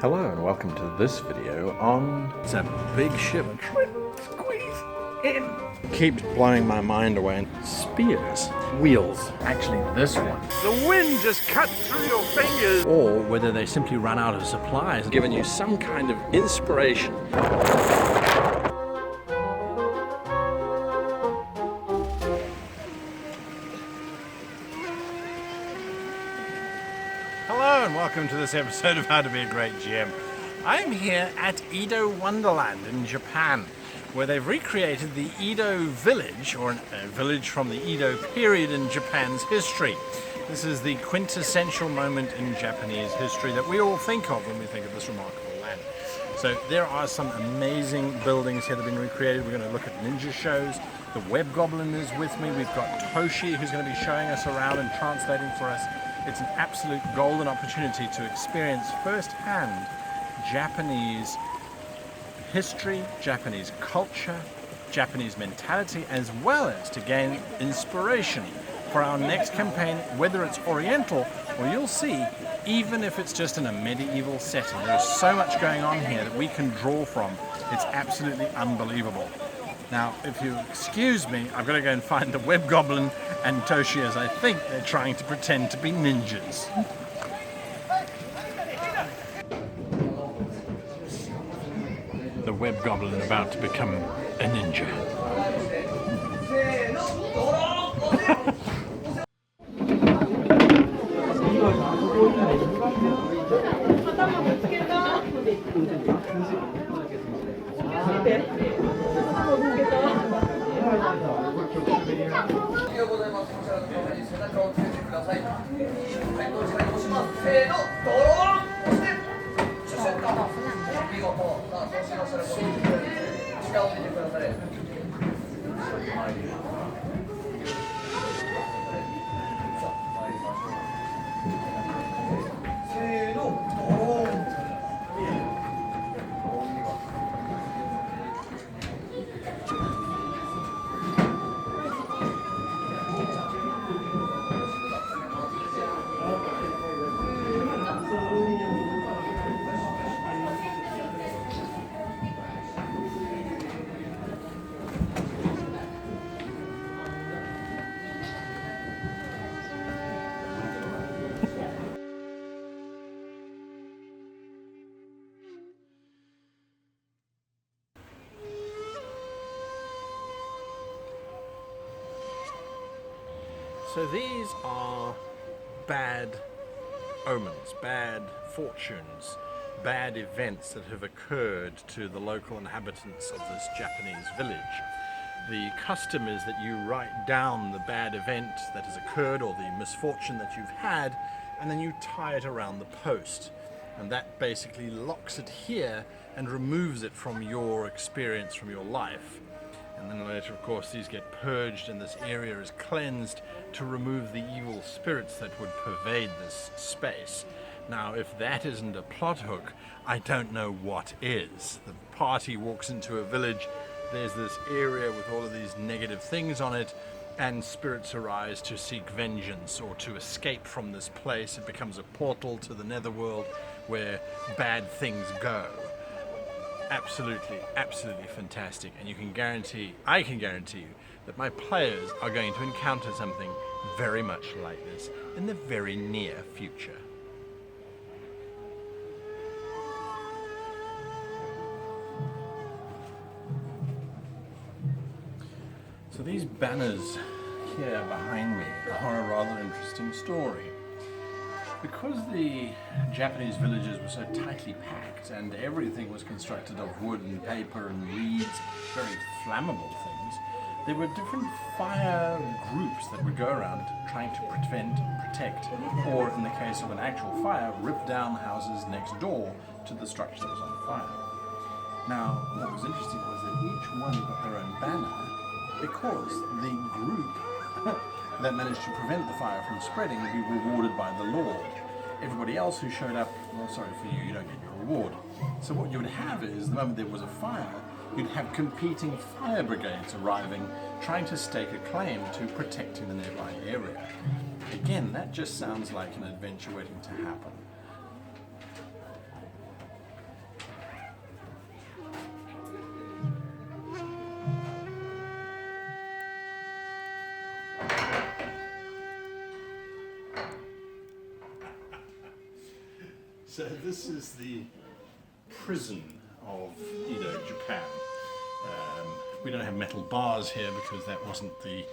Hello and welcome to this video on... It's a big ship. Squeeze in. Keeps blowing my mind away. Spears. Wheels. Actually, this one. The wind just cut through your fingers. Or whether they simply run out of supplies, giving you some kind of inspiration. Hello and welcome to this episode of How to Be a Great GM. I'm here at Edo Wonderland in Japan, where they've recreated the Edo village, or a village from the Edo period in Japan's history. This is the quintessential moment in Japanese history that we all think of when we think of this remarkable land. So there are some amazing buildings here that have been recreated. We're going to look at ninja shows. The Web Goblin is with me. We've got Toshi, who's going to be showing us around and translating for us. It's an absolute golden opportunity to experience firsthand Japanese history, Japanese culture, Japanese mentality, as well as to gain inspiration for our next campaign, whether it's Oriental or you'll see, even if it's just in a medieval setting. There's so much going on here that we can draw from. It's absolutely unbelievable. Now, if you excuse me, I've got to go and find the Web Goblin and Toshi, as I think they're trying to pretend to be ninjas. The Web Goblin about to become a ninja. So these are bad omens, bad fortunes, bad events that have occurred to the local inhabitants of this Japanese village. The custom is that you write down the bad event that has occurred or the misfortune that you've had, and then you tie it around the post. And that basically locks it here and removes it from your experience, from your life. And then later, of course, these get purged and this area is cleansed to remove the evil spirits that would pervade this space. Now, if that isn't a plot hook, I don't know what is. The party walks into a village, there's this area with all of these negative things on it, and spirits arise to seek vengeance or to escape from this place. It becomes a portal to the netherworld where bad things go. Absolutely, absolutely fantastic, and I can guarantee you that my players are going to encounter something very much like this in the very near future. So these banners here behind me are a rather interesting story. Because the Japanese villages were so tightly packed and everything was constructed of wood and paper and reeds, very flammable things, there were different fire groups that would go around trying to prevent, protect, or in the case of an actual fire, rip down houses next door to the structure that was on fire. Now, what was interesting was that each one got their own banner because the group that managed to prevent the fire from spreading would be rewarded by the Lord. Everybody else who showed up, well, sorry for you, you don't get your reward. So what you would have is, the moment there was a fire, you'd have competing fire brigades arriving, trying to stake a claim to protecting the nearby area. Again, that just sounds like an adventure waiting to happen. So this is the prison of Edo, Japan. We don't have metal bars here because that wasn't the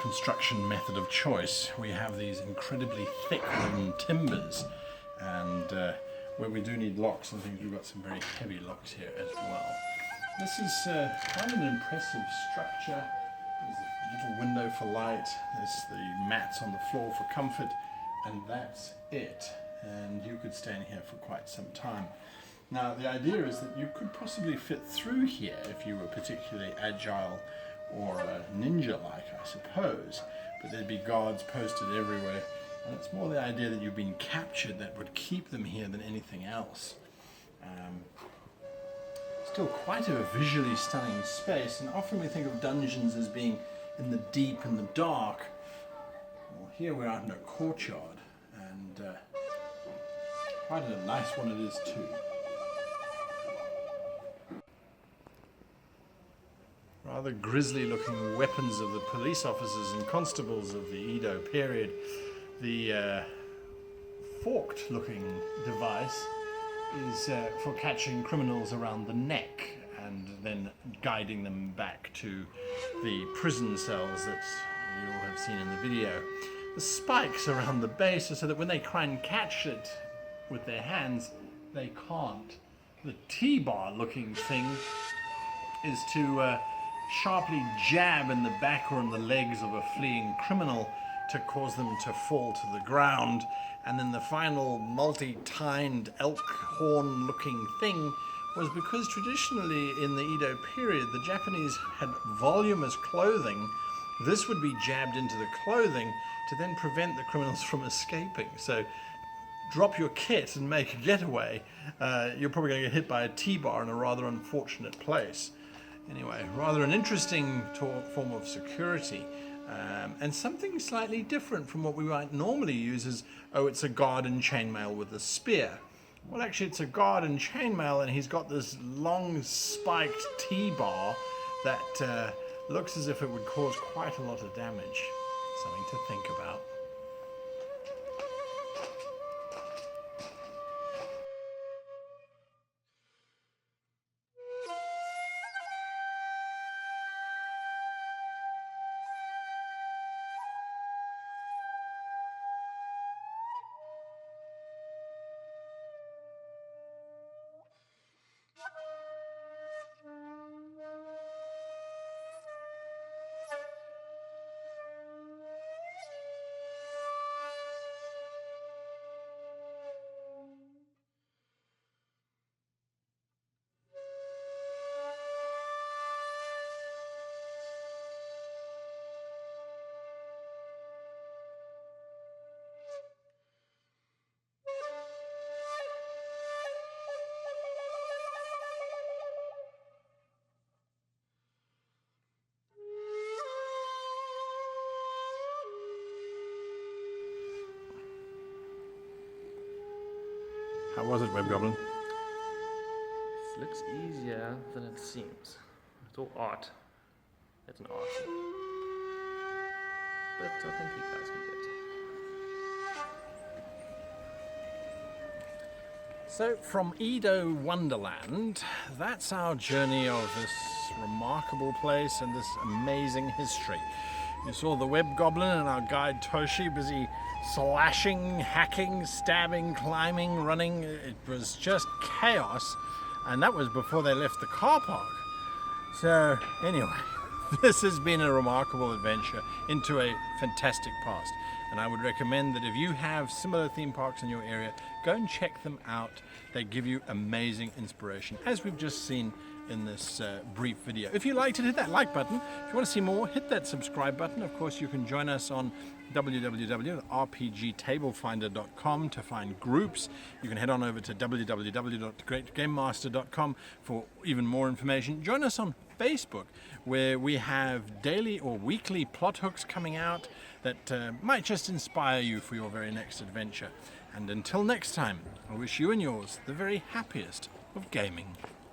construction method of choice. We have these incredibly thick wooden timbers, and where we do need locks and things, we've got some very heavy locks here as well. This is quite an impressive structure. There's a little window for light, there's the mats on the floor for comfort, and that's it. And you could stand here for quite some time. Now the idea is that you could possibly fit through here if you were particularly agile or ninja-like, I suppose, but there'd be guards posted everywhere, and it's more the idea that you've been captured that would keep them here than anything else. Still quite a visually stunning space, and often we think of dungeons as being in the deep and the dark. Well, here we're out in a courtyard, and quite a nice one it is too. Rather grisly looking weapons of the police officers and constables of the Edo period. The forked looking device is for catching criminals around the neck and then guiding them back to the prison cells that you all have seen in the video. The spikes around the base are so that when they try and catch it with their hands, they can't. The T-bar looking thing is to sharply jab in the back or in the legs of a fleeing criminal to cause them to fall to the ground. And then the final multi-tined elk horn looking thing was because traditionally in the Edo period the Japanese had voluminous clothing. This would be jabbed into the clothing to then prevent the criminals from escaping. So drop your kit and make a getaway, you're probably going to get hit by a T-bar in a rather unfortunate place. Anyway, rather an interesting form of security, and something slightly different from what we might normally use as, oh, it's a guard in chainmail with a spear. Well, actually, it's a guard in chainmail, and he's got this long spiked T-bar that looks as if it would cause quite a lot of damage. Something to think about. How was it, Web Goblin? This looks easier than it seems. It's all art. It's an art. But I think you guys can get it. So, from Edo Wonderland, that's our journey of this remarkable place and this amazing history. You saw the Web Goblin and our guide Toshi busy slashing, hacking, stabbing, climbing, running. It was just chaos, and that was before they left the car park. So anyway, this has been a remarkable adventure into a fantastic past, and I would recommend that if you have similar theme parks in your area, go and check them out. They give you amazing inspiration, as we've just seen in this brief video. If you liked it, hit that like button. If you want to see more, hit that subscribe button. Of course, you can join us on www.rpgtablefinder.com to find groups. You can head on over to www.greatgamemaster.com for even more information. Join us on Facebook, where we have daily or weekly plot hooks coming out that might just inspire you for your very next adventure. And until next time, I wish you and yours the very happiest of gaming.